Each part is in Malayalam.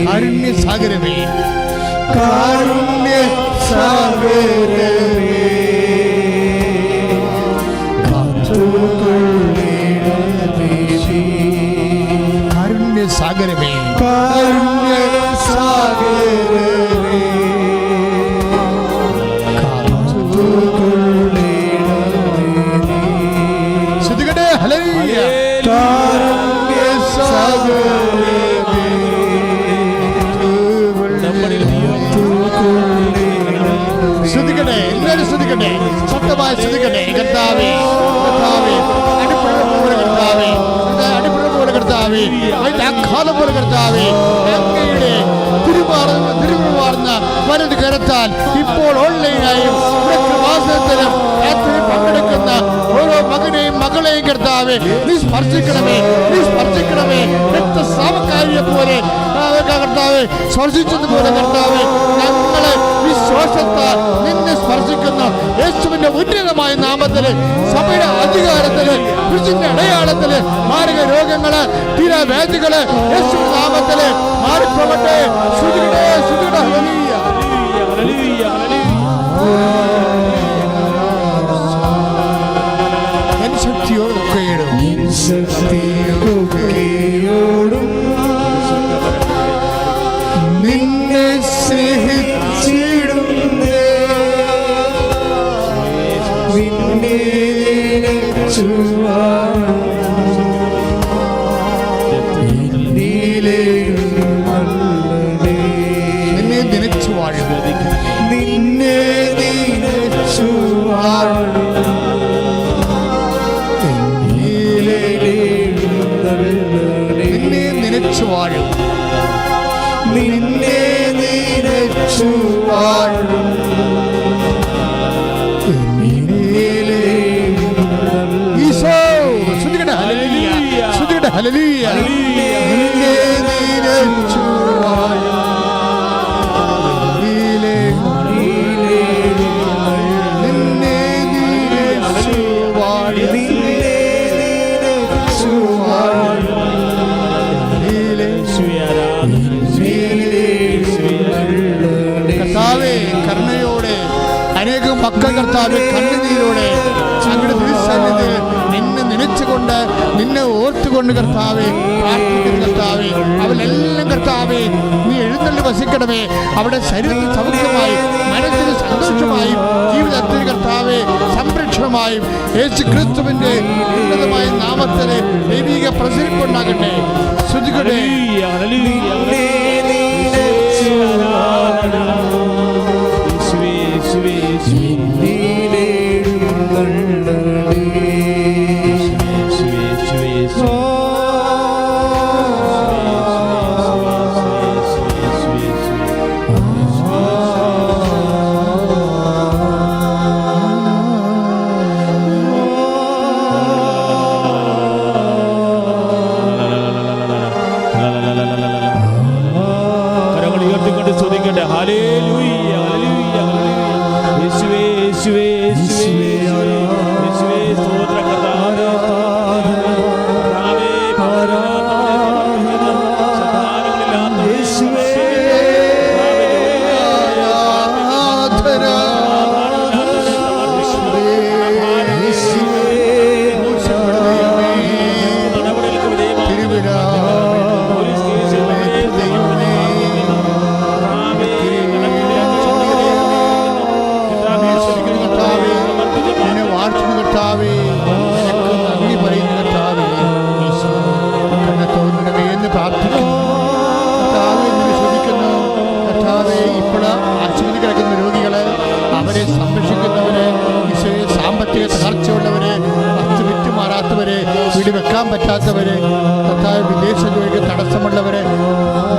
കാരുണ്യസാഗരമേ, കാരുണ്യസാഗരമേ, കാരുണ്യസാഗരമേ, കാരുണ്യസാഗരമേ, ശ്രദ്ധിക്കട്ടെ. ഹല്ലേലൂയ. കാരുണ്യസാഗരമേ, ശ്രദ്ധിക്കട്ടെ. എല്ലാവരും ശ്രദ്ധിക്കട്ടെ, ശക്തമായി ശ്രദ്ധിക്കട്ടെ. കർത്താവേ, കർത്താവേ, അടിപ്പുഴ പോലെ കർത്താവേ, അടിപ്പുഴ പോലെ കർത്താവേ, ആഘാതം പോലെ കർത്താവേ, അങ്ങയുടെ തിരുമാറുന്ന വലത് കരത്താൽ ഇപ്പോൾ ഓൺലൈനായും വാസത്തിലും പങ്കെടുക്കുന്ന ഓരോ മകനെയും മകളെയും കർത്താവേ നീ സ്പർശിക്കണമേ, നീ സ്പർശിക്കണമേ. രക്തസ്രാവക്കാരിയെ പോലെ കർത്താവേ സ്പർശിച്ചതുപോലെ കർത്താവേ ഞങ്ങളെ വിശ്വാസത്താൽ നിന്നെ സ്പർശിക്കുന്നു. യേശുവിന്റെ ഉന്നതമായ നാമത്തില്, സഭയുടെ അധികാരത്തില്, കൃഷിന്റെ അടയാളത്തില് മാരക രോഗങ്ങള്, തീരാവേദികള് യേശുവിന്റെ നാമത്തില് മാറിപ്പോകട്ടെ. ശക്തിയോടും നിന്നെ സ്നേഹിച്ചിടുന്നേ, നിന്നെ നനച്ചു വാഴും, നിന്നെ നനച്ചു വാഴും, നിന്നെ നനച്ചു വാഴും, നിന്നെ നനച്ചു വാഴും. ഈശോ ശ്രദ്ധിക്കട്ടെ. ഹല്ലേലൂയ, ശ്രദ്ധിക്കട്ടെ. ഹല്ലേലൂയ. നിന്നെ നനച്ചു വാഴും, നിന്നെ നനച്ചു വാഴും, കർത്താവേ കരുണയോടെ അനേകം മക്കൾ കർത്താവേ കണ്ണുനീരോടെ അങ്ങയുടെ തിരുസന്നിധിയിൽ നിന്നെ നനച്ചുകൊണ്ട് നിന്നെ ഓർത്തുകൊണ്ട് കർത്താവേ പ്രാർത്ഥിക്കുന്ന കർത്താവേ അവരെല്ലാം കർത്താവേ നീ എഴുന്നള്ളി വസിക്കണമേ. അവിടെ ശരീരത്തിൽ സൗഖ്യമായും മനസ്സിന് സന്തോഷമായും ജീവിതത്തിൽ കർത്താവേ സംരക്ഷണമായും യേശു ക്രിസ്തുവിന്റെ ഉന്നതമായ നാമത്തിലെ ദൈവിക പ്രസരിപ്പുണ്ടാകട്ടെ. ശ്രദ്ധിക്കട്ടെ. വെക്കാൻ പറ്റാത്തവരെ, കർത്താവ് വിദേശ ജോലിക്ക് തടസ്സമുള്ളവരെ,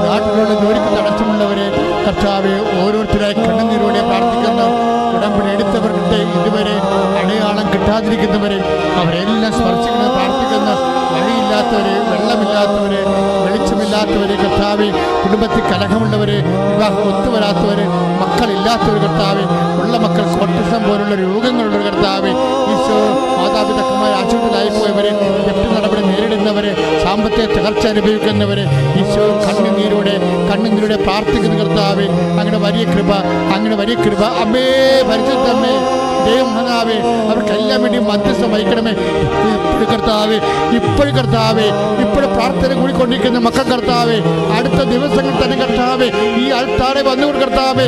നാട്ടിലുള്ള ജോലിക്ക് തടസ്സമുള്ളവരെ കർത്താവ് ഓരോരുത്തരായി കണ്ണുനീരോടെ പ്രാർത്ഥിക്കുന്നു. ഉടമ്പടി എടുത്തവർക്ക് ഇതുവരെ അടയാളം കിട്ടാതിരിക്കുന്നവരെ അവരെല്ലാം സ്പർശിക്കുന്നത് പ്രാർത്ഥിക്കുന്നു. വഴിയില്ലാത്തവരെ, വെള്ളമില്ലാത്തവരെ, വെളിച്ചമില്ലാത്തവരെ കർത്താവ്, കുടുംബത്തിൽ കലഹമുള്ളവരെ, വിവാഹം ഒത്തുവരാത്തവരെ, മക്കളില്ലാത്തവർ കർത്താവ്, ഉള്ള മക്കൾ കോട്ടസം പോലുള്ള രോഗങ്ങളുള്ള കർത്താവ്, ഈശോ മാതാപിതാക്കന്മാർ ആശുപത്രിയിലായി പോയവരെ നടപടി നേരിടുന്ന അനുഭവിക്കുന്നവരെ, സാമ്പത്തിക തകർച്ച അനുഭവിക്കുന്നവരെ ഈശോ കണ്ണുനീരോടെ പ്രാർത്ഥിക്കുന്ന കർത്താവേ, അങ്ങനെ വലിയ കൃപ അമ്മേ, പരിശുദ്ധമ്മേ, ദൈവമാതാവേ, അവർക്കെല്ലാം വേണ്ടി മധ്യസ്ഥം വഹിക്കണമേ. ഇപ്പോഴും പ്രാർത്ഥന കൂടിക്കൊണ്ടിരിക്കുന്ന മക്കൾ കർത്താവേ, അടുത്ത ദിവസങ്ങൾ തന്നെ കർത്താവേ, ഈ ആൾത്താരെ വന്നുകൊണ്ട് കർത്താവേ,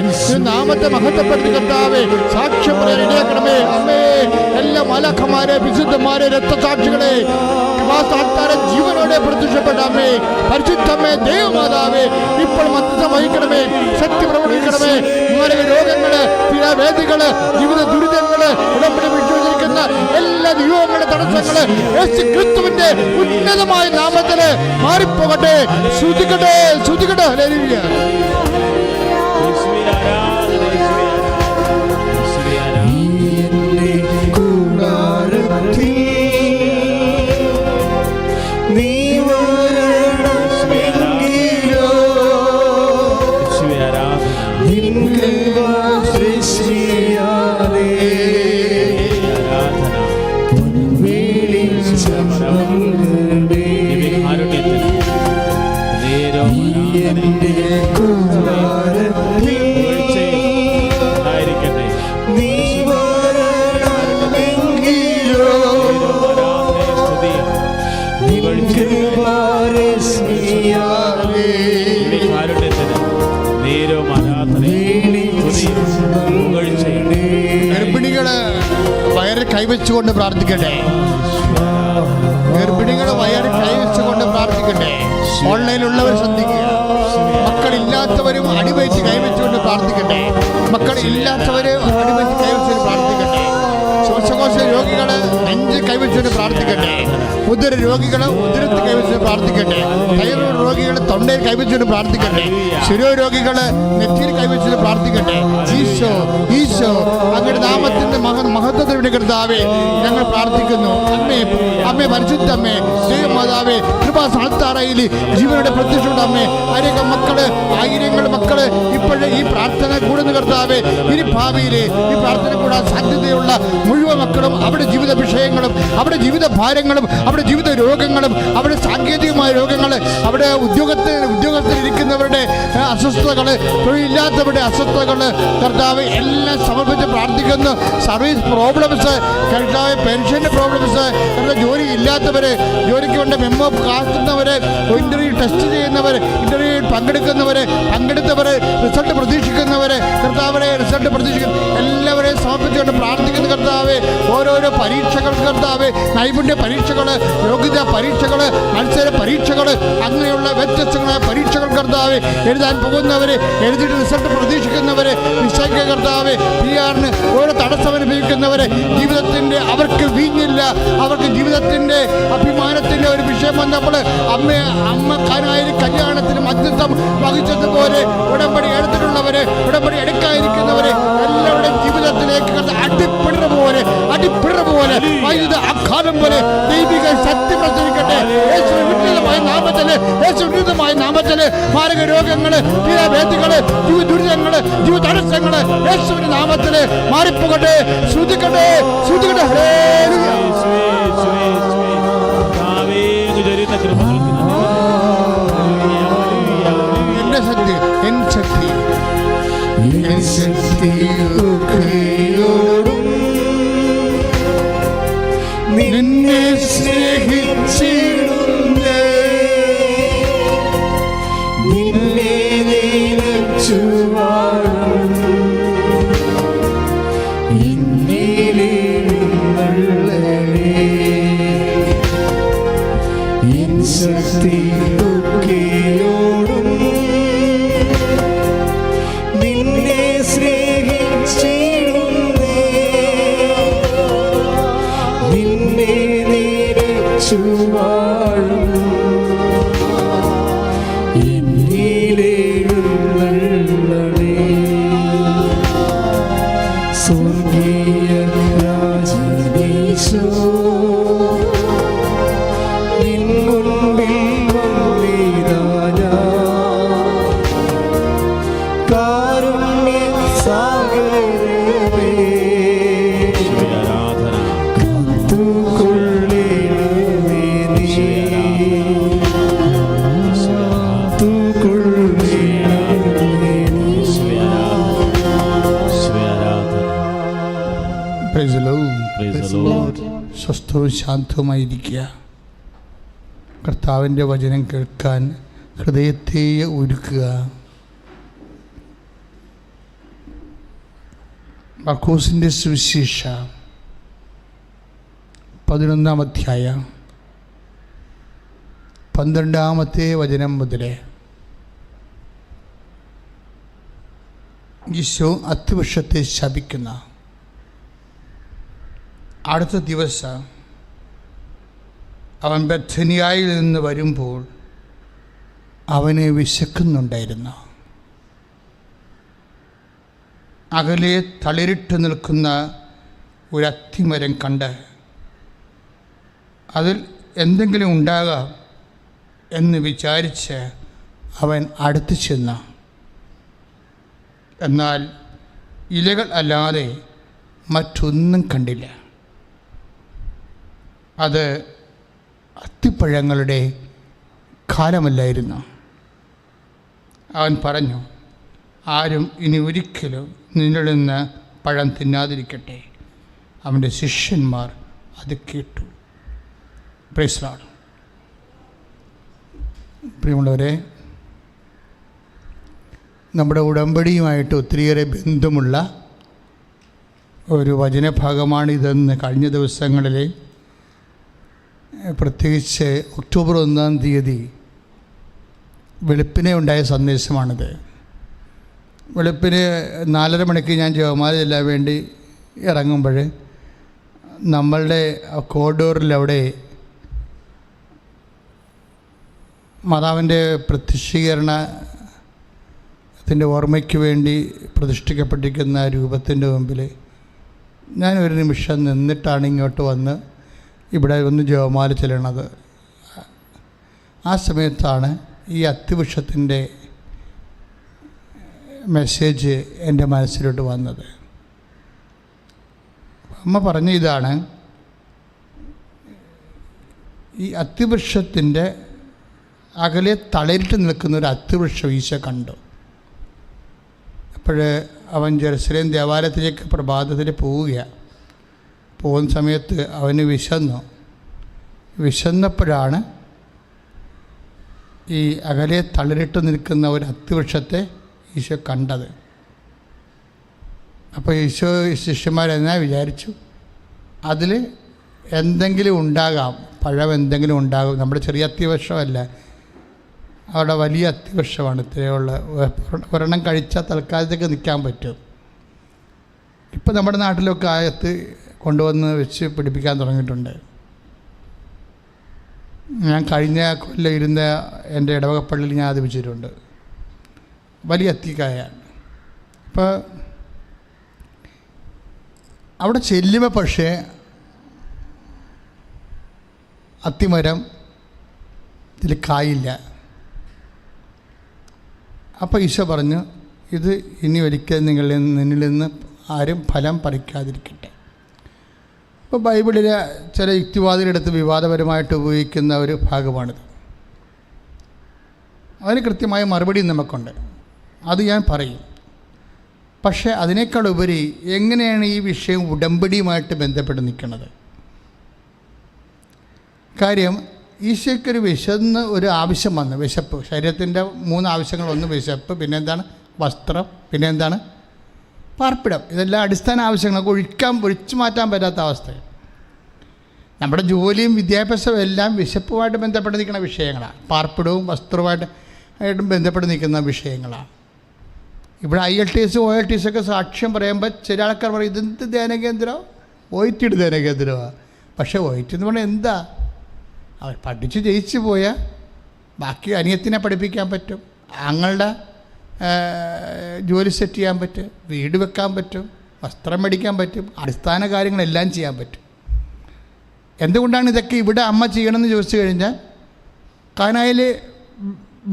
നാമത്തെ മഹത്വപ്പെടുത്തി കർത്താവേ, സാക്ഷ്യം പറയാൻ ഇടയാക്കണമേ. അമ്മേ, എല്ലാ മാലാഖമാരെ, വിശുദ്ധന്മാരെ, രക്തസാക്ഷികളെ ജീവനോടെ പ്രത്യക്ഷപ്പെടാമേ. പരിശുദ്ധമേ, ദൈവമാതാവേ, ഇപ്പോൾ മധ്യസ്ഥം വഹിക്കണമേ. ശക്തി പ്രവർത്തിക്കണമേ. മാരക രോഗങ്ങള്, പീഡാവേദികള്, ജീവിത ദുരിതങ്ങള്, ഉടമ്പടി വിട്ടുവച്ചിരിക്കുന്ന എല്ലാ ദൈവങ്ങളുടെ തടസ്സങ്ങള് യേശു ക്രിസ്തുവിന്റെ ഉന്നതമായ നാമത്തില് മാറിപ്പോകട്ടെ. ശ്രുതിക്കട്ടെ. ഹല്ലേലൂയ. കൈവച്ചുകൊണ്ട് പ്രാർത്ഥിക്കട്ടെ. ഗർഭിണികൾ വയറ് കൈവച്ചുകൊണ്ട് പ്രാർത്ഥിക്കട്ടെ. ഓൺലൈനിലുള്ളവർ ശ്രദ്ധിക്കുക. മക്കളില്ലാത്തവരും അടിവയറ്റ് കൈവച്ചുകൊണ്ട് പ്രാർത്ഥിക്കട്ടെ. മക്കളില്ലാത്തവര് അടിവയറ്റ് കൈവച്ചുകൊണ്ട് പ്രാർത്ഥിക്കട്ടെ. ശ്വാസകോശ രോഗികള് നെഞ്ച് കൈവച്ചുകൊണ്ട് പ്രാർത്ഥിക്കട്ടെ. ഉദര രോഗികള് ഉദരത്തിൽ കൈവച്ചുകൊണ്ട് പ്രാർത്ഥിക്കട്ടെ. തൈറോയ്ഡ് രോഗികള് തൊണ്ടയിൽ കൈവച്ചുകൊണ്ട് പ്രാർത്ഥിക്കട്ടെ. ശിരോരോഗികള് നെറ്റിയിൽ കൈവച്ചുകൊണ്ട് പ്രാർത്ഥിക്കട്ടെ. ഈശോ അങ്ങയുടെ നാമത്തിന്റെ മഹത്വത്തിന് കർത്താവേ ഞങ്ങൾ പ്രാർത്ഥിക്കുന്നു. അമ്മേ, പരിശുദ്ധമ്മേ, ദൈവമാതാവേ, കൃപാസനത്താറയിൽ ജീവനോടെ പ്രത്യക്ഷപ്പെട്ട അമ്മേ, ആയിരങ്ങൾ മക്കള് ഇപ്പോഴേ ഈ പ്രാർത്ഥന കൂടുന്ന കർത്താവേ, ഇനി ഭാവിയിലെ ഈ പ്രാർത്ഥന കൂടാൻ സാധ്യതയുള്ള മുഴുവൻ മക്കളും അവരുടെ ജീവിത വിഷയങ്ങളും അവരുടെ ജീവിത ഭാരങ്ങളും അവരുടെ ജീവിത രോഗങ്ങളും അവരുടെ സാങ്കേതികമായ രോഗങ്ങൾ, അവിടെ ഉദ്യോഗത്തിലിരിക്കുന്നവരുടെ അസ്വസ്ഥതകൾ, തൊഴിലില്ലാത്തവരുടെ അസ്വസ്ഥതകൾ കർത്താവ് എല്ലാം സമർപ്പിച്ച് പ്രാർത്ഥിക്കുന്നു. സർവീസ് പ്രോബ്ലംസ് കർത്താവ്, പെൻഷൻ്റെ പ്രോബ്ലംസ്, ജോലി ഇല്ലാത്തവര്, ജോലിക്ക് വേണ്ട മെമ്മോ കാത്തുന്നവര്, ഇന്റർവ്യൂ ടെസ്റ്റ് ചെയ്യുന്നവര്, ഇന്റർവ്യൂവിൽ പങ്കെടുത്തവര്, റിസൾട്ട് പ്രതീക്ഷിക്കുന്നവര് കർത്താവരെ, റിസൾട്ട് പ്രതീക്ഷിക്കുന്ന എല്ലാവരെയും സമർപ്പിച്ചുകൊണ്ട് പ്രാർത്ഥിക്കുന്ന കർത്താവെ, ഓരോരോ പരീക്ഷകൾ കർത്താവെ, നൈപുണ്യ പരീക്ഷകൾ, യോഗ്യതാ പരീക്ഷകൾ, മത്സര പരീക്ഷകൾ, അങ്ങനെയുള്ള വ്യത്യസ്തങ്ങളായ പരീക്ഷകൾ കർത്താവെ എഴുതാൻ പോകുന്നവര്, എഴുതിയിട്ട് റിസൾട്ട് പ്രതീക്ഷിക്കുന്നവര്, വിഷയ്ക്ക് കർത്താവെ, PR-ന് ഓരോ തടസ്സം അനുഭവിക്കുന്നവര്, ജീവിതത്തിന്റെ അവർക്ക് വീഞ്ഞില്ല, അവർക്ക് ജീവിതത്തിന്റെ അഭിമാനത്തിന്റെ ഒരു വിഷയം വന്നപ്പോൾ അമ്മക്കാനായ കല്യാണത്തിന് മധ്യസ്ഥം വഹിച്ചതുപോലെ ഉടമ്പടി എടുത്തിട്ടുള്ളവര്, ഉടമ്പടി എടുക്കാതിരിക്കുന്നവര് എല്ലാവരുടെയും ജീവിതത്തിലേക്ക് അടിപ്പിട പോലെ വൈദ്യുത ആഘാതം പോലെ ദൈവിക സത്യം പ്രചരിക്കട്ടെ. യേശുവിന്റെ നാമത്തില് മാരക രോഗങ്ങള്, പീഡാവേദികള്, ജീവ ദുരിതങ്ങള്, ജീവ തടസ്സങ്ങള് യേശുവിന്റെ നാമത്തില് മാറിപ്പോകട്ടെ. ശ്രുതിക്കട്ടെ. എൻ ശക്തി നിന്നെ സ്നേഹിച്ചിടുന്നേ, നിന്നെ നിലച്ചു വാഴും എൻ ശക്തി ഒക്കെയോടും നിന്നെ സ്നേഹിച്ചിടുന്നേ, നിന്നെ നിലച്ചു വാഴും എന്നിലെഴുന്നള്ളണേ. സ്വർഗീയ രാജനീശോ നിൻ മുൻപിൽ വന്നിതാ ഞാൻ, കാരുണ്യ സാഗരമേ കാത്തുകൊള്ളണമേ ശാന്തവുമായിരിക്കുക. കർത്താവിൻ്റെ വചനം കേൾക്കാൻ ഹൃദയത്തെ ഒരുക്കുക. മർക്കോസിൻ്റെ സുവിശേഷ 11-ാം അധ്യായം 12-ാമത്തെ വചനം മുതൽ ഈശോ അത്തിവൃക്ഷത്തെ ശപിക്കുന്ന അടുത്ത ദിവസം അവൻ ബethനിയായിൽ നിന്ന് വരുമ്പോൾ അവനെ വിശക്കുന്നുണ്ടായിരുന്നു. അകലെ തളിരിട്ട് നിൽക്കുന്ന ഒരു അത്തിമരം കണ്ട് അതിൽ എന്തെങ്കിലും ഉണ്ടാകാം എന്ന് വിചാരിച്ച് അവൻ അടുത്ത് ചെന്നു. എന്നാൽ ഇലകൾ അല്ലാതെ മറ്റൊന്നും കണ്ടില്ല. അത് അത്തിപ്പഴങ്ങളുടെ കാലമല്ലായിരുന്നു. അവൻ പറഞ്ഞു, ആരും ഇനി ഒരിക്കലും നിന്നിൽ നിന്ന് പഴം തിന്നാതിരിക്കട്ടെ. അവൻ്റെ ശിഷ്യന്മാർ അത് കേട്ടു. Praise the Lord. പ്രിയമുള്ളവരെ, നമ്മുടെ ഉടമ്പടിയുമായിട്ട് ഒത്തിരിയേറെ ബന്ധമുള്ള ഒരു വചനഭാഗമാണിതെന്ന് കഴിഞ്ഞ ദിവസങ്ങളിൽ, പ്രത്യേകിച്ച് ഒക്ടോബർ 1-ാം തീയതി വെളുപ്പിനെ ഉണ്ടായ സന്ദേശമാണിത്. വെളുപ്പിന് 4:30 മണിക്ക് ഞാൻ ജപമാല ചെല്ലാൻ വേണ്ടി ഇറങ്ങുമ്പോൾ നമ്മളുടെ കോറിഡോറിലവിടെ മാതാവിൻ്റെ പ്രത്യക്ഷീകരണത്തിൻ്റെ ഓർമ്മയ്ക്ക് വേണ്ടി പ്രതിഷ്ഠിക്കപ്പെട്ടിരിക്കുന്ന രൂപത്തിൻ്റെ മുമ്പിൽ ഞാൻ ഒരു നിമിഷം നിന്നിട്ടാണ് ഇങ്ങോട്ട് വന്ന് ഇവിടെ ഒന്ന് ജപമാല ചെല്ലണത്. ആ സമയത്താണ് ഈ അത്തിവൃക്ഷത്തിൻ്റെ മെസ്സേജ് എൻ്റെ മനസ്സിലോട്ട് വന്നത്. അമ്മ പറഞ്ഞ ഇതാണ്, ഈ അത്തിവൃക്ഷത്തിൻ്റെ അകലെ തളിരിട്ട് നിൽക്കുന്ന ഒരു അത്തിവൃക്ഷം ഈശോ കണ്ടു. അപ്പോൾ അവൻ ജെറുസലേം ദേവാലയത്തിലേക്ക് പ്രഭാതത്തിൽ പോകുന്ന സമയത്ത് അവന് വിശന്നപ്പോഴാണ് ഈ അകലെ തളിരിട്ട് നിൽക്കുന്ന ഒരു അത്തിവൃക്ഷത്തെ ഈശോ കണ്ടത്. അപ്പോൾ ഈശോ ശിഷ്യന്മാരെന്നാ വിചാരിച്ചു, അതിൽ എന്തെങ്കിലും ഉണ്ടാകാം, പഴം എന്തെങ്കിലും ഉണ്ടാകും. നമ്മുടെ ചെറിയ അത്തിവൃക്ഷമല്ല, അവിടെ വലിയ അത്തിവൃക്ഷമാണ്. ഇത്രയുള്ള ഒരെണ്ണം കഴിച്ചാൽ തൽക്കാലത്തേക്ക് നിൽക്കാൻ പറ്റും. ഇപ്പം നമ്മുടെ നാട്ടിലൊക്കെ ആയത്ത് കൊണ്ടുവന്ന് വെച്ച് പിടിപ്പിക്കാൻ തുടങ്ങിയിട്ടുണ്ട്. ഞാൻ കഴിഞ്ഞ കൊല്ലം ഇരുന്ന എൻ്റെ ഇടവകപ്പള്ളിയിൽ ഞാൻ അത് വെച്ചിട്ടുണ്ട്. വലിയ അത്തിക്കായാണ്. അപ്പോൾ അവിടെ ചെല്ലുമ്പോൾ പക്ഷേ അത്തിമരം ഇതിൽ കായില്ല. അപ്പോൾ ഈശോ പറഞ്ഞു, ഇത് ഇനി ഒരിക്കൽ നിന്നിൽ നിന്ന് ആരും ഫലം പറിക്കാതിരിക്കട്ടെ. ഇപ്പോൾ ബൈബിളിലെ ചില യുക്തിവാദികളെടുത്ത് വിവാദപരമായിട്ട് ഉപയോഗിക്കുന്ന ഒരു ഭാഗമാണിത്. അതിന് കൃത്യമായ മറുപടി നമുക്കുണ്ട്, അത് ഞാൻ പറയും. പക്ഷേ അതിനേക്കാൾ ഉപരി എങ്ങനെയാണ് ഈ വിഷയം ഉടമ്പടിയുമായിട്ട് ബന്ധപ്പെട്ട് നിൽക്കുന്നത്? കാര്യം, ഈശോയ്ക്കൊരു ഒരു ആവശ്യം വന്നു, വിശപ്പ്. ശരീരത്തിൻ്റെ 3 ആവശ്യങ്ങൾ: ഒന്ന് വിശപ്പ്, പിന്നെന്താണ് വസ്ത്രം, പിന്നെന്താണ് പാർപ്പിടം. ഇതെല്ലാം അടിസ്ഥാന ആവശ്യങ്ങളൊക്കെ ഒഴിച്ചു മാറ്റാൻ പറ്റാത്ത അവസ്ഥ. നമ്മുടെ ജോലിയും വിദ്യാഭ്യാസവും എല്ലാം വിശപ്പുമായിട്ട് ബന്ധപ്പെട്ട് നിൽക്കുന്ന വിഷയങ്ങളാണ്. പാർപ്പിടവും വസ്ത്രവുമായിട്ടും ബന്ധപ്പെട്ട് നിൽക്കുന്ന വിഷയങ്ങളാണ്. ഇവിടെ IELTS OILTS ഒക്കെ സാക്ഷ്യം പറയുമ്പോൾ ചില ആൾക്കാർ പറയും, ഇതെന്ത് ധ്യാനകേന്ദ്രമോ, OIT ധ്യാനകേന്ദ്രമാണ്. പക്ഷേ OIT എന്ന് പറഞ്ഞാൽ എന്താ? അവർ പഠിച്ച് ജയിച്ചു പോയാൽ ബാക്കി അനിയത്തിനെ പഠിപ്പിക്കാൻ പറ്റും, ആങ്ങളുടെ ജോലി സെറ്റ് ചെയ്യാൻ പറ്റും, വീട് വെക്കാൻ പറ്റും, വസ്ത്രം മേടിക്കാൻ പറ്റും, അടിസ്ഥാന കാര്യങ്ങളെല്ലാം ചെയ്യാൻ പറ്റും. എന്തുകൊണ്ടാണ് ഇതൊക്കെ ഇവിടെ അമ്മ ചെയ്യണമെന്ന് ചോദിച്ചു കഴിഞ്ഞാൽ, കാനായിൽ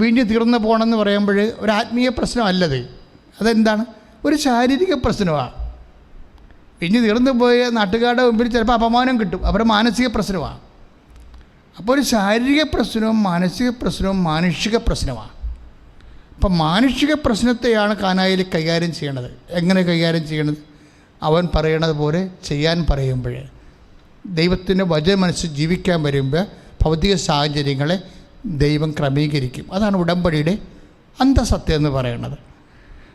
വീണ്ടും തീർന്നു പോകണമെന്ന് പറയുമ്പോൾ ഒരു ആത്മീയ പ്രശ്നമല്ലത്. അതെന്താണ്? ഒരു ശാരീരിക പ്രശ്നമാണ്. ഇനി തീർന്നു പോയ നാട്ടുകാരുടെ മുമ്പിൽ ചിലപ്പോൾ അപമാനം കിട്ടും, അവരുടെ മാനസിക പ്രശ്നമാണ്. അപ്പോൾ ഒരു ശാരീരിക പ്രശ്നവും മാനസിക പ്രശ്നവും മാനുഷിക പ്രശ്നമാണ്. അപ്പം മാനുഷിക പ്രശ്നത്തെയാണ് കാനായിൽ കൈകാര്യം ചെയ്യണത്. എങ്ങനെ കൈകാര്യം ചെയ്യണത്? അവൻ പറയണത് പോലെ ചെയ്യാൻ പറയുമ്പോൾ ദൈവത്തിൻ്റെ വചനമനുസരിച്ച് ജീവിക്കാൻ വരുമ്പോൾ ഭൗതിക സാഹചര്യങ്ങളെ ദൈവം ക്രമീകരിക്കും. അതാണ് ഉടമ്പടിയുടെ അന്തസത്യം എന്ന് പറയുന്നത്.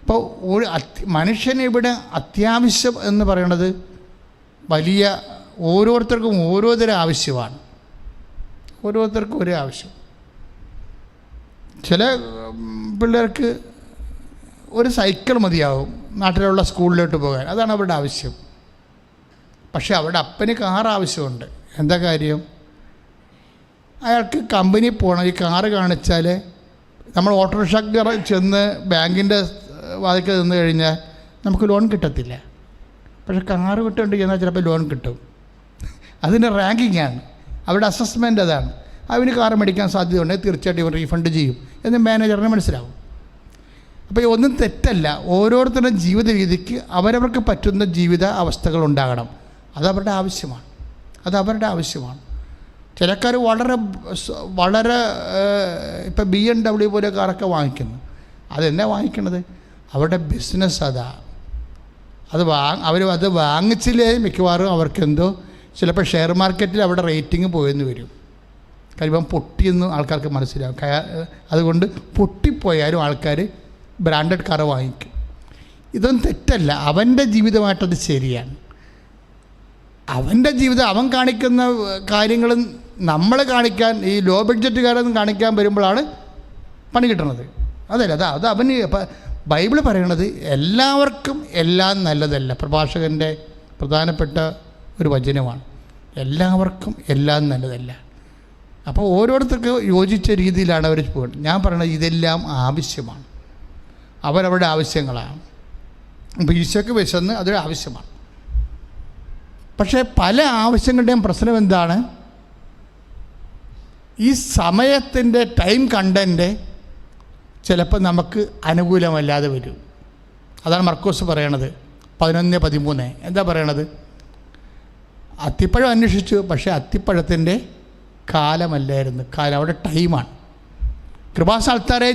അപ്പോൾ മനുഷ്യന് ഇവിടെ അത്യാവശ്യം എന്ന് പറയുന്നത് വലിയ ഓരോരുത്തർക്കും ഓരോതരം ആവശ്യമാണ്. ഓരോരുത്തർക്കും ഒരേ ആവശ്യം. ചില പിള്ളേർക്ക് ഒരു സൈക്കിൾ മതിയാവും നാട്ടിലുള്ള സ്കൂളിലോട്ട് പോകാൻ, അതാണ് അവരുടെ ആവശ്യം. പക്ഷേ അവരുടെ അപ്പന് കാർ ആവശ്യമുണ്ട്. എന്താ കാര്യം? അയാൾക്ക് കമ്പനി പോകണം. ഈ കാറ് കാണിച്ചാൽ നമ്മൾ ഓട്ടോറിക്ഷക്കാർ ചെന്ന് ബാങ്കിൻ്റെ വാതിക്കൽ നിന്ന് കഴിഞ്ഞാൽ നമുക്ക് ലോൺ കിട്ടത്തില്ല. പക്ഷേ കാറ് കിട്ടുന്നുണ്ട് എന്നാൽ ചിലപ്പോൾ ലോൺ കിട്ടും. അതിൻ്റെ റാങ്കിങ്ങാണ്, അവരുടെ അസസ്മെൻ്റ് അതാണ്. അവന് കാറ് മേടിക്കാൻ സാധ്യതയുണ്ടെങ്കിൽ തീർച്ചയായിട്ടും ഇവർ റീഫണ്ട് ചെയ്യും എന്ന് മാനേജറിന് മനസ്സിലാവും. അപ്പോൾ ഒന്നും തെറ്റല്ല. ഓരോരുത്തരുടെ ജീവിത രീതിക്ക് അവരവർക്ക് പറ്റുന്ന ജീവിത അവസ്ഥകൾ ഉണ്ടാകണം. അതവരുടെ ആവശ്യമാണ്. അതവരുടെ ആവശ്യമാണ്. ചിലക്കാർ വളരെ ഇപ്പം BMW പോലെ കാറൊക്കെ വാങ്ങിക്കുന്നു. അതെന്നാ വാങ്ങിക്കണത്? അവരുടെ ബിസിനസ് അതാ. അവർ അത് വാങ്ങിച്ചില്ലേ മിക്കവാറും അവർക്കെന്തോ ചിലപ്പോൾ ഷെയർ മാർക്കറ്റിൽ അവിടെ റേറ്റിംഗ് പോയെന്ന് വരും. കാര്യം പൊട്ടിയെന്ന് ആൾക്കാർക്ക് മനസ്സിലാവും. അതുകൊണ്ട് പൊട്ടിപ്പോയാലും ആൾക്കാർ ബ്രാൻഡഡ് കാറ് വാങ്ങിക്കും. ഇതൊന്നും തെറ്റല്ല. അവൻ്റെ ജീവിതമായിട്ടത് ശരിയാണ്. അവൻ്റെ ജീവിതം അവൻ കാണിക്കുന്ന കാര്യങ്ങളും നമ്മൾ കാണിക്കാൻ, ഈ ലോ ബഡ്ജറ്റുകാരൊന്നും കാണിക്കാൻ വരുമ്പോഴാണ് പണി കിട്ടുന്നത്. അതല്ല, അത് അവന്. ബൈബിൾ പറയണത് എല്ലാവർക്കും എല്ലാം നല്ലതല്ല. പ്രഭാഷകൻ്റെ പ്രധാനപ്പെട്ട ഒരു വചനമാണ്. എല്ലാവർക്കും എല്ലാം നല്ലതല്ല. അപ്പോൾ ഓരോരുത്തർക്ക് യോജിച്ച രീതിയിലാണ് അവർ പോകുന്നത്. ഞാൻ പറയണത് ഇതെല്ലാം ആവശ്യമാണ്. അവരവരുടെ ആവശ്യങ്ങളാണ്. ഇപ്പോൾ ഈശോയ്ക്ക് വിശന്ന് അതൊരു ആവശ്യമാണ്. പക്ഷേ പല ആവശ്യങ്ങളുടെയും പ്രശ്നം എന്താണ്? ഈ സമയത്തിൻ്റെ ടൈം കണ്ടൻറ്റ് ചിലപ്പോൾ നമുക്ക് അനുകൂലമല്ലാതെ വരും. അതാണ് മർക്കോസ് പറയണത് 11:13. എന്താ പറയണത്? അത്തിപ്പഴം അന്വേഷിച്ചു, പക്ഷേ അത്തിപ്പഴത്തിൻ്റെ കാലമല്ലായിരുന്നു. കാലം അവിടെ ടൈമാണ്. കൃപാസ്ഥാനത്താരെ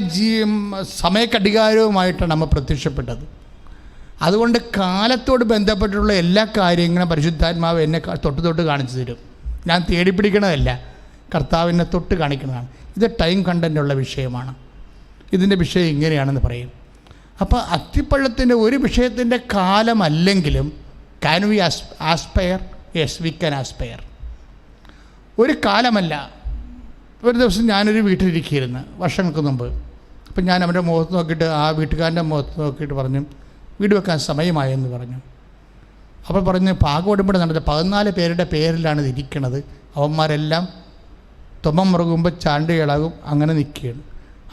സമയക്കടികാരവുമായിട്ടാണ് നമ്മൾ പ്രത്യക്ഷപ്പെട്ടത്. അതുകൊണ്ട് കാലത്തോട് ബന്ധപ്പെട്ടുള്ള എല്ലാ കാര്യങ്ങളും പരിശുദ്ധാത്മാവ് എന്നെ തൊട്ട് കാണിച്ചു തരും. ഞാൻ തേടിപ്പിടിക്കണതല്ല, കർത്താവിനെ തൊട്ട് കാണിക്കുന്നതാണ്. ഇത് ടൈം കണ്ടൻ്റുള്ള വിഷയമാണ്. ഇതിൻ്റെ വിഷയം ഇങ്ങനെയാണെന്ന് പറയും. അപ്പോൾ അത്തിപ്പഴത്തിൻ്റെ ഒരു വിഷയത്തിൻ്റെ കാലമല്ലെങ്കിലും can we aspire? Yes, we can aspire. ഒരു കാലമല്ല. ഒരു ദിവസം ഞാനൊരു വീട്ടിലിരിക്കുകയായിരുന്നു വർഷങ്ങൾക്ക് മുമ്പ്. അപ്പം ഞാൻ അവൻ്റെ മുഖത്ത് നോക്കിയിട്ട്, ആ വീട്ടുകാരൻ്റെ മുഖത്ത് നോക്കിയിട്ട് പറഞ്ഞു, വീട് വെക്കാൻ സമയമായെന്ന് പറഞ്ഞു. അപ്പോൾ പറഞ്ഞ് പാകോടുമ്പോൾ നടന്നത് 14 പേരുടെ പേരിലാണ് ഇത് ഇരിക്കണത്. അവന്മാരെല്ലാം തുമ്മം മുറുകുമ്പോൾ ചാണ്ടുകളാകും, അങ്ങനെ നിൽക്കുകയാണ്.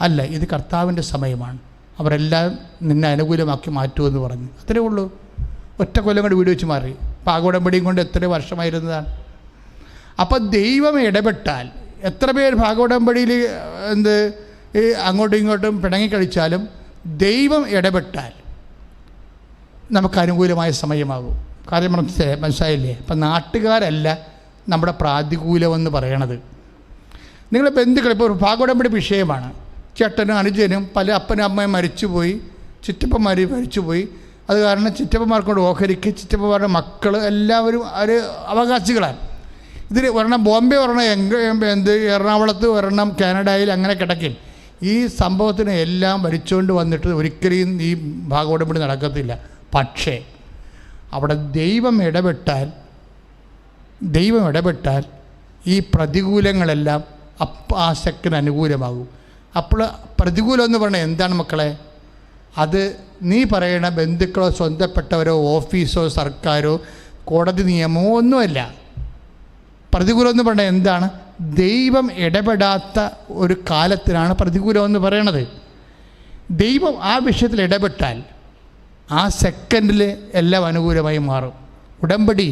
അല്ല, ഇത് കർത്താവിൻ്റെ സമയമാണ്. അവരെല്ലാം നിന്നെ അനുകൂലമാക്കി മാറ്റുമെന്ന് പറഞ്ഞു. അത്രേ ഉള്ളൂ. ഒറ്റ കൊല്ലം കൊണ്ട് വീട് വെച്ച് മാറി. പാകോടമ്പടിയും കൊണ്ട് എത്ര വർഷമായിരുന്നതാണ്. അപ്പോൾ ദൈവം ഇടപെട്ടാൽ എത്ര പേർ ഭാഗോടമ്പടിയിൽ അങ്ങോട്ടും ഇങ്ങോട്ടും പിണങ്ങിക്കഴിച്ചാലും ദൈവം ഇടപെട്ടാൽ നമുക്ക് അനുകൂലമായ സമയമാകും. കാര്യം മനസ്സിലായില്ലേ? അപ്പം നാട്ടുകാരല്ല നമ്മുടെ പ്രാതികൂലമെന്ന് പറയണത്. നിങ്ങൾ ബന്ധുക്കൾ, ഇപ്പോൾ ഒരു ഭാഗോടമ്പടി വിഷയമാണ്. ചേട്ടനും അനുജനും പല അപ്പനും അമ്മയും മരിച്ചുപോയി, ചിറ്റപ്പന്മാർ മരിച്ചുപോയി. അത് കാരണം ചിറ്റപ്പന്മാർക്കൊണ്ട് ഓഹരിക്ക് ചിറ്റപ്പന്മാരുടെ മക്കൾ എല്ലാവരും ഒരു അവകാശികളാണ്. ഇതിൽ ഒരെണ്ണം ബോംബെ, ഒരെണ്ണം എറണാകുളത്ത്, ഒരെണ്ണം കാനഡയിൽ, അങ്ങനെ കിടക്കും. ഈ സംഭവത്തിന് എല്ലാം ഭരിച്ചുകൊണ്ട് വന്നിട്ട് ഒരിക്കലും ഈ ഭാഗോടമ്പടി നടക്കത്തില്ല. പക്ഷേ അവിടെ ദൈവം ഇടപെട്ടാൽ ഈ പ്രതികൂലങ്ങളെല്ലാം ആ സെക്കൻഡ് അനുകൂലമാകും. അപ്പോൾ പ്രതികൂലം എന്ന് പറഞ്ഞാൽ എന്താണ് മക്കളെ? അത് നീ പറയണ ബന്ധുക്കളോ സ്വന്തപ്പെട്ടവരോ ഓഫീസോ സർക്കാരോ കോടതി നിയമമോ ഒന്നുമല്ല. പ്രതികൂലം എന്ന് പറഞ്ഞാൽ എന്താണ്? ദൈവം ഇടപെടാത്ത ഒരു കാലത്തിനാണ് പ്രതികൂലം എന്ന് പറയണത്. ദൈവം ആ വിഷയത്തിൽ ഇടപെട്ടാൽ ആ സെക്കൻഡിൽ എല്ലാം അനുകൂലമായി മാറും. ഉടമ്പടി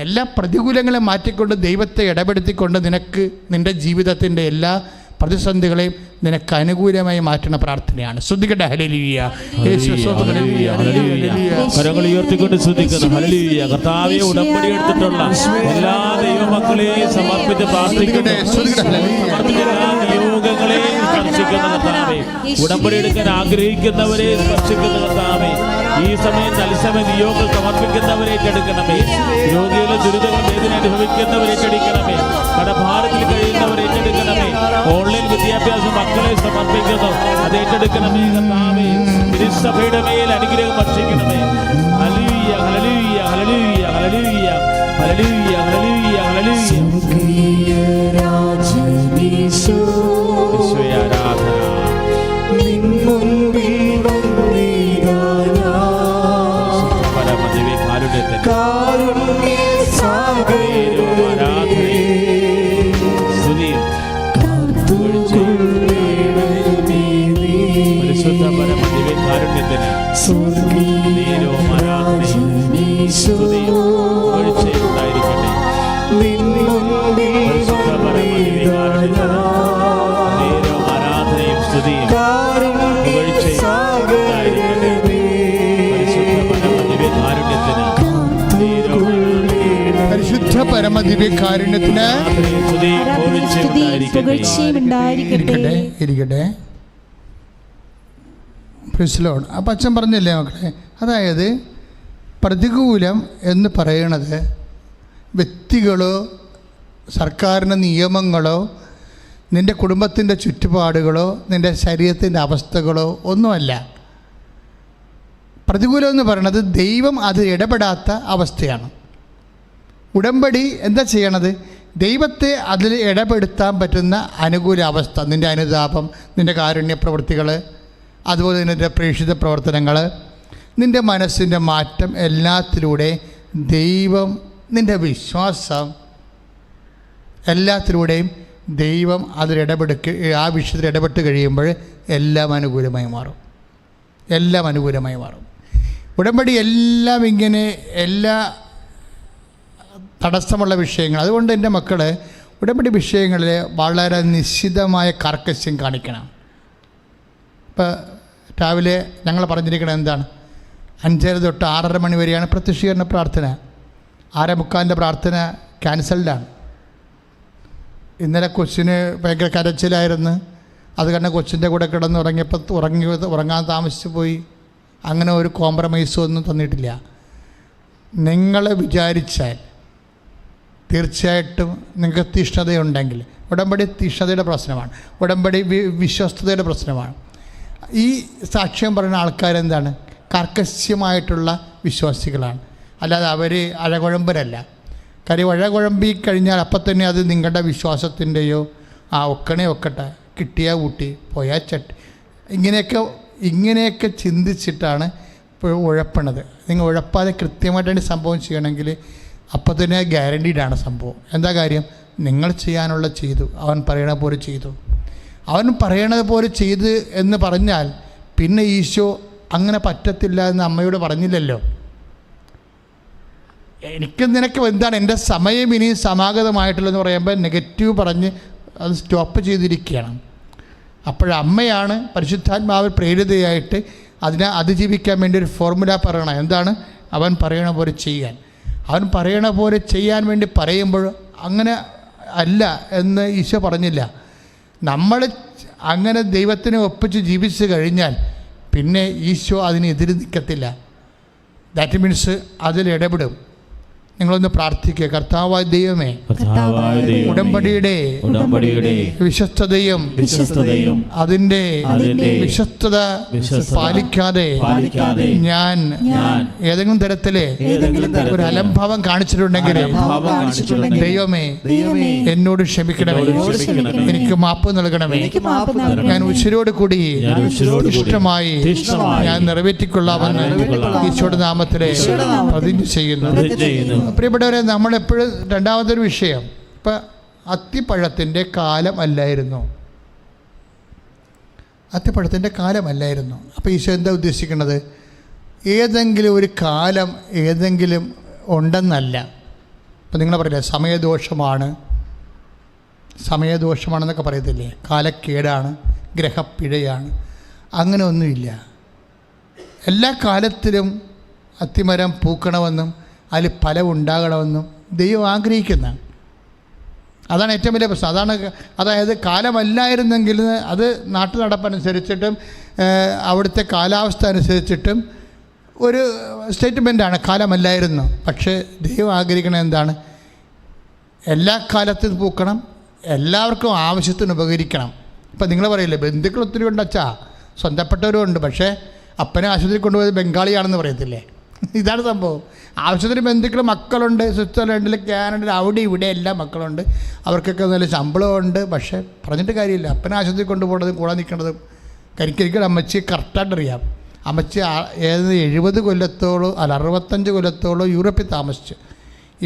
എല്ലാ പ്രതികൂലങ്ങളെ മാറ്റിക്കൊണ്ട് ദൈവത്തെ ഇടപെടുത്തിക്കൊണ്ട് നിനക്ക് നിൻ്റെ ജീവിതത്തിൻ്റെ എല്ലാ പ്രതിസന്ധികളെയും നിനക്ക് അനുകൂലമായി മാറ്റുന്ന പ്രാർത്ഥനയാണ്. ശ്രദ്ധിക്കട്ടെ. ഹല്ലേലൂയ. കരങ്ങൾ ഉയർത്തിക്കൊണ്ട് ശ്രദ്ധിക്കുന്നു. ഹല്ലേലൂയ. കർത്താവേ, ഉടമ്പടി എടുത്തിട്ടുള്ള എല്ലാ ദൈവമക്കളെയും സമർപ്പിച്ച് പ്രാർത്ഥിക്കട്ടെ. എല്ലാ നിയോഗങ്ങളെയും സ്പർശിക്കുന്ന കർത്താവേ, ഉടമ്പടി എടുക്കാൻ ആഗ്രഹിക്കുന്നവരെ സ്പർശിക്കുന്ന കർത്താവേ, ഈ സമയം തത്സമയ നിയോഗങ്ങൾ സമർപ്പിക്കുന്നവരെ ഏറ്റെടുക്കണമേ. രോഗികളും ദുരിതങ്ങൾ വേദന അനുഭവിക്കുന്നവരെ ഏറ്റെടുക്കണമേ. കടഭാരത്തിൽ കഴിയുന്നവരെ ഏറ്റെടുക്കണമേ. ഓൺലൈൻ വിദ്യാഭ്യാസം മക്കളെ സമർപ്പിക്കുന്നു, അത് ഏറ്റെടുക്കണമേ. കർത്താവേ, തിരുസഭയുടെ മേൽ അനുഗ്രഹം വർഷിക്കണമേ. ഹല്ലേലൂയ, ഹല്ലേലൂയ, ഹല്ലേലൂയ, ഹല്ലേലൂയ, ഹല്ലേലൂയ, ഹല്ലേലൂയ, ഹല്ലേലൂയ. യേശുവേ ആരാധന. പരമദിവ്യ കാരുണ്യത്തിന് പരിശുദ്ധ പരമദിവ്യ കാരുണ്യത്തിന് നേരവും ആരാധനയും സ്തുതിയും പുകഴ്ചയും ഉണ്ടായിരിക്കട്ടെ. പരിശുദ്ധ പരമദിവ്യ കാരുണ്യത്തിന് നേരവും ആരാധനയും സ്തുതിയും പുകഴ്ചയും ഉണ്ടായിരിക്കട്ടെ. പരിശുദ്ധ പരമദിവ്യ കാരുണ്യത്തിന് പരിശുദ്ധ പരമദിവ്യ കാരുണ്യത്തിന് ഇരിക്കട്ടെ ഇരിക്കട്ടെ. Praise lord. അപ്പം അച്ഛൻ പറഞ്ഞില്ലേ മക്കളെ, അതായത് പ്രതികൂലം എന്ന് പറയണത് വ്യക്തികളോ സർക്കാരിൻ്റെ നിയമങ്ങളോ നിൻ്റെ കുടുംബത്തിൻ്റെ ചുറ്റുപാടുകളോ നിൻ്റെ ശരീരത്തിൻ്റെ അവസ്ഥകളോ ഒന്നുമല്ല. പ്രതികൂലം എന്ന് പറയുന്നത് ദൈവം അത് ഇടപെടാത്ത അവസ്ഥയാണ്. ഉടമ്പടി എന്താ ചെയ്യണത്? ദൈവത്തെ അതിൽ ഇടപെടുത്താൻ പറ്റുന്ന അനുകൂല അവസ്ഥ, നിൻ്റെ അനുതാപം, നിൻ്റെ കാരുണ്യ പ്രവൃത്തികൾ, അതുപോലെ നിൻ്റെ പ്രേക്ഷിത പ്രവർത്തനങ്ങൾ, നിൻ്റെ മനസ്സിൻ്റെ മാറ്റം, എല്ലാത്തിലൂടെ ദൈവം, നിൻ്റെ വിശ്വാസം, എല്ലാത്തിലൂടെയും ദൈവം ആ വിഷയത്തിൽ ഇടപെട്ട് കഴിയുമ്പോൾ എല്ലാം അനുകൂലമായി മാറും. എല്ലാം അനുകൂലമായി മാറും. ഉടമ്പടി എല്ലാം ഇങ്ങനെ എല്ലാ തടസ്സമുള്ള വിഷയങ്ങൾ. അതുകൊണ്ട് എൻ്റെ മക്കൾ ഉടമ്പടി വിഷയങ്ങളിൽ വളരെ നിശ്ചിതമായ കാർക്കശ്യം കാണിക്കണം. ഇപ്പോൾ രാവിലെ ഞങ്ങൾ പറഞ്ഞിരിക്കുന്നത് എന്താണ്? 5:30 തൊട്ട് 6:30 മണി വരെയാണ് പ്രത്യക്ഷീകരണ പ്രാർത്ഥന. 6:45 പ്രാർത്ഥന ക്യാൻസൽഡാണ്. ഇന്നലെ കൊച്ചിന് ഭയങ്കര കരച്ചിലായിരുന്നു. അത് കാരണം കൊച്ചിൻ്റെ കൂടെ കിടന്ന് ഉറങ്ങാൻ താമസിച്ചു പോയി. അങ്ങനെ ഒരു കോംപ്രമൈസും ഒന്നും തന്നിട്ടില്ല. നിങ്ങൾ വിചാരിച്ചാൽ തീർച്ചയായിട്ടും നിങ്ങൾക്ക് തീഷ്ണതയുണ്ടെങ്കിൽ, ഉടമ്പടി തീഷ്ണതയുടെ പ്രശ്നമാണ്, ഉടമ്പടി വിശ്വസ്തതയുടെ പ്രശ്നമാണ്. ഈ സാക്ഷ്യം പറയുന്ന ആൾക്കാരെന്താണ്? കർക്കശ്യമായിട്ടുള്ള വിശ്വാസികളാണ്. അല്ലാതെ അവർ അഴകുഴമ്പരല്ല. കാര്യം അഴകുഴമ്പി കഴിഞ്ഞാൽ അപ്പം തന്നെ അത് നിങ്ങളുടെ വിശ്വാസത്തിൻ്റെയോ ഒക്കട്ടെ, കിട്ടിയാൽ ഊട്ടി പോയാൽ ചട്ടി, ഇങ്ങനെയൊക്കെ ചിന്തിച്ചിട്ടാണ് ഇപ്പോൾ ഉഴപ്പണത്. നിങ്ങൾ ഉഴപ്പാതെ കൃത്യമായിട്ടാണ് സംഭവം ചെയ്യണമെങ്കിൽ അപ്പം തന്നെ ഗ്യാരണ്ടീഡാണ് സംഭവം. എന്താ കാര്യം? നിങ്ങൾ ചെയ്യാനുള്ള ചെയ്തു, അവൻ പറയണ പോലെ ചെയ്തു. അവൻ പറയണത് പോലെ ചെയ്ത് എന്ന് പറഞ്ഞാൽ പിന്നെ ഈശോ അങ്ങനെ പറ്റത്തില്ല എന്ന് അമ്മയോട് പറഞ്ഞില്ലല്ലോ. എനിക്ക് നിനക്ക് എന്താണ് എൻ്റെ സമയം ഇനി സമാഗതമായിട്ടുള്ളതെന്ന് പറയുമ്പോൾ നെഗറ്റീവ് പറഞ്ഞ് അത് സ്റ്റോപ്പ് ചെയ്തിരിക്കുകയാണ്. അപ്പോഴമ്മയാണ് പരിശുദ്ധാത്മാവിൽ പ്രേരിതയായിട്ട് അതിനെ അതിജീവിക്കാൻ വേണ്ടി ഒരു ഫോർമുല പറയണം. എന്താണ്? അവൻ പറയണ പോലെ ചെയ്യാൻ. അവൻ പറയണ പോലെ ചെയ്യാൻ വേണ്ടി പറയുമ്പോൾ അങ്ങനെ അല്ല എന്ന് ഈശോ പറഞ്ഞില്ല. നമ്മൾ അങ്ങനെ ദൈവത്തിനെ ഒപ്പിച്ച് ജീവിച്ചു കഴിഞ്ഞാൽ പിന്നെ ഈശോ അതിനെതിരെ നിൽക്കത്തില്ല. ദാറ്റ് മീൻസ് അതിലിടപെടും. നിങ്ങളൊന്ന് പ്രാർത്ഥിക്കുക. കർത്താവായ ദൈവമേ, ഉടമ്പടിയുടെ വിശ്വസ്തതയും അതിൻ്റെ വിശ്വസ്തത പാലിക്കാതെ ഞാൻ ഏതെങ്കിലും തരത്തില് ഒരു അലംഭാവം കാണിച്ചിട്ടുണ്ടെങ്കിൽ ദൈവമേ എന്നോട് ക്ഷമിക്കണമേ, എനിക്ക് മാപ്പ് നൽകണമേ. ഞാൻ ഉശിരോട് കൂടി ഇഷ്ടമായി ഞാൻ നിറവേറ്റിക്കൊള്ളാമെന്ന് ഈശോയുടെ നാമത്തിലെ പ്രതിജ്ഞ ചെയ്യുന്നു. പ്രിയപ്പെട്ടവരെ, നമ്മളെപ്പോഴും രണ്ടാമതൊരു വിഷയം, ഇപ്പം അത്തിപ്പഴത്തിൻ്റെ കാലമല്ലായിരുന്നു. അത്തിപ്പഴത്തിൻ്റെ കാലമല്ലായിരുന്നു. അപ്പോൾ ഈശോ എന്താ ഉദ്ദേശിക്കുന്നത്? ഏതെങ്കിലും ഒരു കാലം ഏതെങ്കിലും ഉണ്ടെന്നല്ല. ഇപ്പം നിങ്ങൾ പറയില്ലേ സമയദോഷമാണെന്നൊക്കെ പറയത്തില്ലേ, കാലക്കേടാണ്, ഗ്രഹപ്പിഴയാണ്, അങ്ങനെ ഒന്നുമില്ല. എല്ലാ കാലത്തിലും അത്തിമരം പൂക്കണമെന്നും അതിൽ ഫലം ഉണ്ടാകണമെന്നും ദൈവം ആഗ്രഹിക്കുന്ന. അതാണ് ഏറ്റവും വലിയ പ്രശ്നം. അതായത് കാലമല്ലായിരുന്നെങ്കിൽ അത് നാട്ടു നടപ്പനുസരിച്ചിട്ടും അവിടുത്തെ കാലാവസ്ഥ അനുസരിച്ചിട്ടും ഒരു സ്റ്റേറ്റ്മെൻറ്റാണ്, കാലമല്ലായിരുന്നു. പക്ഷേ ദൈവം ആഗ്രഹിക്കണത് എന്താണ്? എല്ലാ കാലത്തും പൂക്കണം, എല്ലാവർക്കും ആവശ്യത്തിന് ഉപകരിക്കണം. ഇപ്പം നിങ്ങൾ പറയില്ലേ, ബന്ധുക്കൾ ഒത്തിരി ഉണ്ട് അച്ഛാ, സ്വന്തപ്പെട്ടവരും ഉണ്ട്, പക്ഷേ അപ്പനെ ആശുപത്രി കൊണ്ടുപോയത് ബംഗാളിയാണെന്ന് പറയത്തില്ലേ? ഇതാണ് സംഭവം. ആവശ്യത്തിന് ബന്ധുക്കൾ, മക്കളുണ്ട്, സ്വിറ്റ്സർലൻഡിൽ, കാനഡയിൽ, അവിടെ ഇവിടെ എല്ലാം മക്കളുണ്ട്, അവർക്കൊക്കെ നല്ല ശമ്പളമുണ്ട്. പക്ഷേ പറഞ്ഞിട്ട് കാര്യമില്ല, അപ്പനെ ആശുപത്രി കൊണ്ടുപോകുന്നതും കൂടെ നിൽക്കേണ്ടതും കരിക്കരിക്കൽ അമ്മച്ചി കറക്റ്റായിട്ടറിയാം. അമ്മച്ചി 70 കൊല്ലത്തോളം 65 കൊല്ലത്തോളം യൂറോപ്പിൽ താമസിച്ചു,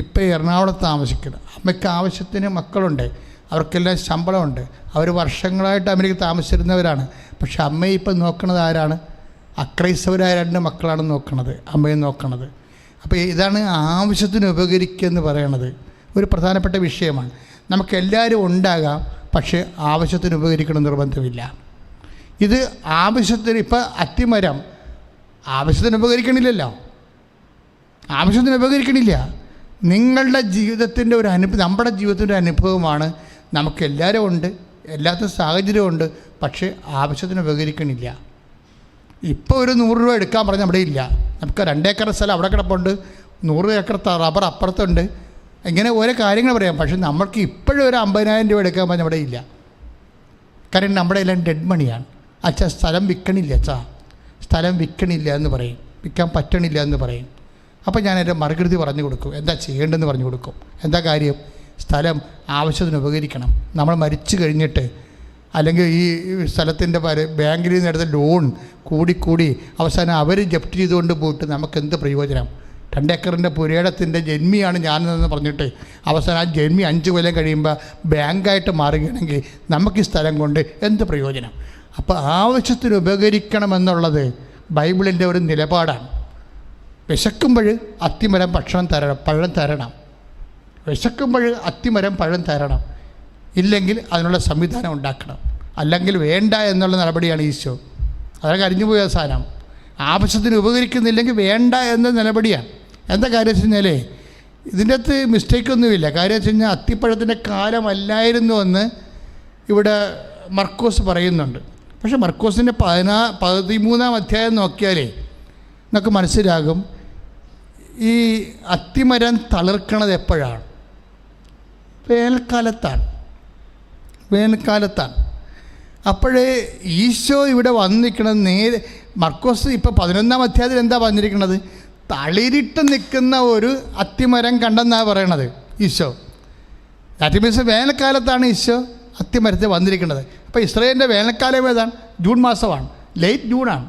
ഇപ്പോൾ എറണാകുളത്ത് താമസിക്കുന്നു. അമ്മയ്ക്ക് ആവശ്യത്തിന് മക്കളുണ്ട്, അവർക്കെല്ലാം ശമ്പളമുണ്ട്, അവർ വർഷങ്ങളായിട്ട് അമേരിക്ക താമസിച്ചിരുന്നവരാണ്. പക്ഷെ അമ്മയെ ഇപ്പം നോക്കുന്നത് ആരാണ്? അക്രൈസ്തവരായ 2 മക്കളാണ് നോക്കുന്നത്, അമ്മയെ നോക്കുന്നത്. അപ്പോൾ ഇതാണ് ആവശ്യത്തിന് ഉപകരിക്കുക എന്ന് പറയണത്. ഒരു പ്രധാനപ്പെട്ട വിഷയമാണ്. നമുക്കെല്ലാവരും ഉണ്ടാകാം, പക്ഷേ ആവശ്യത്തിന് ഉപകരിക്കണം നിർബന്ധമില്ല. ഇത് ആവശ്യത്തിന്, ഇപ്പം അത്തിമരം ആവശ്യത്തിന് ഉപകരിക്കണില്ലല്ലോ, ആവശ്യത്തിന് ഉപകരിക്കണില്ല. നിങ്ങളുടെ ജീവിതത്തിൻ്റെ ഒരു നമ്മുടെ ജീവിതത്തിൻ്റെ അനുഭവമാണ്. നമുക്കെല്ലാവരും ഉണ്ട്, എല്ലാത്തിനും സാഹചര്യമുണ്ട്, പക്ഷേ ആവശ്യത്തിന് ഉപകരിക്കണില്ല. ഇപ്പോൾ ഒരു 100 രൂപ എടുക്കാൻ പറഞ്ഞാൽ അവിടെ ഇല്ല. നമുക്ക് 2 ഏക്കർ സ്ഥലം അവിടെ കിടപ്പുണ്ട്, 100 ഏക്കർ റബ്ബർ അപ്പുറത്തുണ്ട്, ഇങ്ങനെ ഓരോ കാര്യങ്ങൾ പറയാം. പക്ഷേ നമ്മൾക്ക് ഇപ്പോഴും ഒരു 50,000 രൂപ എടുക്കാൻ പറഞ്ഞാൽ അവിടെ ഇല്ല. കാരണം നമ്മുടെ എല്ലാം ഡെഡ് മണിയാണ്. അച്ഛാ സ്ഥലം വിൽക്കണില്ല, അച്ഛാ സ്ഥലം വിൽക്കണില്ല എന്ന് പറയും, വിൽക്കാൻ പറ്റണില്ല എന്ന് പറയും. അപ്പോൾ ഞാൻ എൻ്റെ മറുകൃതി പറഞ്ഞു കൊടുക്കും, എന്താ ചെയ്യേണ്ടതെന്ന് പറഞ്ഞു കൊടുക്കും. എന്താ കാര്യം? സ്ഥലം ആവശ്യത്തിന് ഉപകരിക്കണം. നമ്മൾ മരിച്ചു കഴിഞ്ഞിട്ട്, അല്ലെങ്കിൽ ഈ സ്ഥലത്തിൻ്റെ ബാങ്കിൽ നിന്ന് എടുത്ത ലോൺ കൂടി അവസാനം അവർ ജപ്തി ചെയ്തുകൊണ്ട് പോയിട്ട് നമുക്കെന്ത് പ്രയോജനം? 2 ഏക്കറിൻ്റെ പുരയിടത്തിൻ്റെ ജന്മിയാണ് ഞാനെന്ന് പറഞ്ഞിട്ട് അവസാനം ആ ജന്മി 5 കൊല്ലം കഴിയുമ്പോൾ ബാങ്കായിട്ട് മാറുകയാണെങ്കിൽ നമുക്ക് ഈ സ്ഥലം കൊണ്ട് എന്ത് പ്രയോജനം? അപ്പോൾ ആവശ്യത്തിന് ഉപകരിക്കണമെന്നുള്ളത് ബൈബിളിൻ്റെ ഒരു നിലപാടാണ്. വിശക്കുമ്പോൾ അത്തിമരം പഴം തരണം. വിശക്കുമ്പോൾ അത്തിമരം പഴം തരണം. ഇല്ലെങ്കിൽ അതിനുള്ള സംവിധാനം ഉണ്ടാക്കണം. അല്ലെങ്കിൽ വേണ്ട എന്നുള്ള നടപടിയാണ് ഈശോ. അതൊക്കെ അരിഞ്ഞുപോയ സാധനം. ആവശ്യത്തിന് ഉപകരിക്കുന്നില്ലെങ്കിൽ വേണ്ട എന്ന നടപടിയാണ്. എന്താ കാര്യം വെച്ച് കഴിഞ്ഞാൽ ഇതിൻ്റെ അകത്ത് മിസ്റ്റേക്കൊന്നുമില്ല. കാര്യം വെച്ച് കഴിഞ്ഞാൽ അത്തിപ്പഴത്തിൻ്റെ കാലമല്ലായിരുന്നു എന്ന് ഇവിടെ മർക്കോസ് പറയുന്നുണ്ട്. പക്ഷേ മർക്കോസിൻ്റെ 13-ാം അധ്യായം നോക്കിയാലേ നമുക്ക് മനസ്സിലാകും ഈ അത്തിമരം തളിർക്കണത് എപ്പോഴാണ്? വേനൽക്കാലത്താണ്. അപ്പോഴേ ഈശോ ഇവിടെ വന്നിരിക്കുന്നത് നേരെ മർക്കോസ് ഇപ്പോൾ 11-ാം അധ്യായത്തിൽ എന്താ പറഞ്ഞിരിക്കുന്നത്? തളിരിട്ട് നിൽക്കുന്ന ഒരു അത്തിമരം കണ്ടെന്നാണ് പറയണത് ഈശോ. ദാറ്റ് മീൻസ് വേനൽക്കാലത്താണ് ഈശോ അത്തിമരത്തിൽ വന്നിരിക്കുന്നത്. അപ്പോൾ ഇസ്രായേലിൻ്റെ വേനൽക്കാലം ഏതാണ്? ജൂൺ മാസമാണ്, ലേറ്റ് ജൂണാണ്.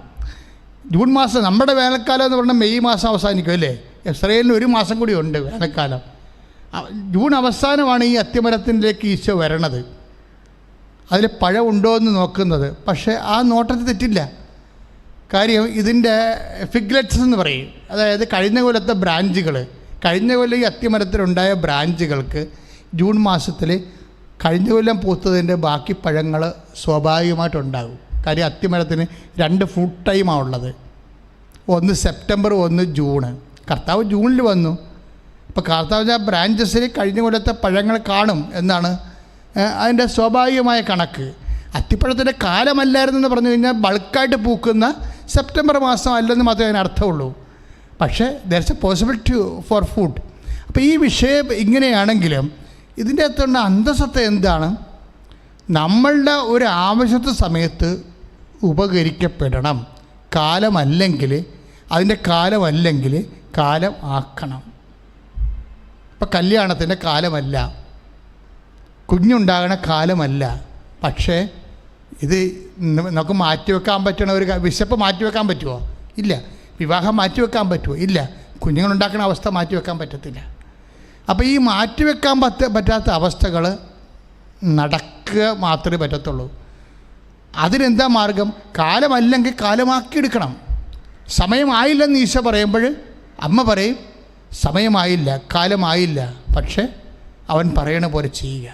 ജൂൺ മാസം, നമ്മുടെ വേനൽക്കാലം എന്ന് പറഞ്ഞാൽ മെയ് മാസം അവസാനിക്കും അല്ലേ? ഇസ്രായേലിന് 1 മാസം കൂടി ഉണ്ട് വേനൽക്കാലം. ജൂൺ അവസാനമാണ് ഈ അത്തിമരത്തിലേക്ക് ഈശോ വരണത്, അതിൽ പഴമുണ്ടോ എന്ന് നോക്കുന്നത്. പക്ഷേ ആ നോട്ടത്തിൽ തെറ്റില്ല. കാര്യം ഇതിൻ്റെ ഫിഗ്ലെറ്റ്സ് എന്ന് പറയും, അതായത് കഴിഞ്ഞ കൊല്ലത്തെ ബ്രാഞ്ചുകൾ, കഴിഞ്ഞ കൊല്ലം ഈ അത്തിമരത്തിലുണ്ടായ ബ്രാഞ്ചുകൾക്ക് ജൂൺ മാസത്തിൽ കഴിഞ്ഞ കൊല്ലം പൂത്തതിൻ്റെ ബാക്കി പഴങ്ങൾ സ്വാഭാവികമായിട്ടുണ്ടാകും. കാര്യം അത്തിമരത്തിന് 2 ഫ്രൂട്ട് ടൈമാണ് ഉള്ളത്, ഒന്ന് സെപ്റ്റംബർ, ഒന്ന് ജൂണ്. കർത്താവ് ജൂണിൽ വന്നു. അപ്പോൾ കർത്താവിൻ്റെ ബ്രാഞ്ചസിൽ കഴിഞ്ഞ കൊല്ലത്തെ പഴങ്ങൾ കാണും എന്നാണ് അതിൻ്റെ സ്വാഭാവികമായ കണക്ക്. അത്തിപ്പഴത്തിൻ്റെ കാലമല്ലായിരുന്നെന്ന് പറഞ്ഞു കഴിഞ്ഞാൽ ബൾക്കായിട്ട് പൂക്കുന്ന സെപ്റ്റംബർ മാസം അല്ലെന്ന് മാത്രമേ അതിന് അർത്ഥമുള്ളൂ. പക്ഷേ there is A possibility for food. അപ്പോൾ ഈ വിഷയം ഇങ്ങനെയാണെങ്കിലും ഇതിൻ്റെ അകത്തുള്ള അന്തസത്ത എന്താണ്? നമ്മളുടെ ഒരു ആവശ്യത്തെ സമയത്ത് ഉപകരിക്കപ്പെടണം. കാലമല്ലെങ്കിൽ, അതിൻ്റെ കാലമല്ലെങ്കിൽ കാലം ആക്കണം. ഇപ്പം കല്യാണത്തിൻ്റെ കാലമല്ല, കുഞ്ഞുണ്ടാകണ കാലമല്ല. പക്ഷേ ഇത് നമുക്ക് മാറ്റിവെക്കാൻ പറ്റണ ഒരു വിശപ്പ് മാറ്റിവെക്കാൻ പറ്റുമോ? ഇല്ല. വിവാഹം മാറ്റിവെക്കാൻ പറ്റുമോ? ഇല്ല. കുഞ്ഞുങ്ങളുണ്ടാക്കുന്ന അവസ്ഥ മാറ്റിവെക്കാൻ പറ്റത്തില്ല. അപ്പോൾ ഈ മാറ്റിവെക്കാൻ പറ്റാത്ത അവസ്ഥകൾ നടക്കുക മാത്രമേ പറ്റത്തുള്ളൂ. അതിനെന്താ മാർഗം? കാലമല്ലെങ്കിൽ കാലമാക്കിയെടുക്കണം. സമയമായില്ലെന്ന് ഈശോ പറയുമ്പോൾ അമ്മ പറയും സമയമായില്ല, കാലമായില്ല. പക്ഷേ അവൻ പറയണ പോലെ ചെയ്യുക.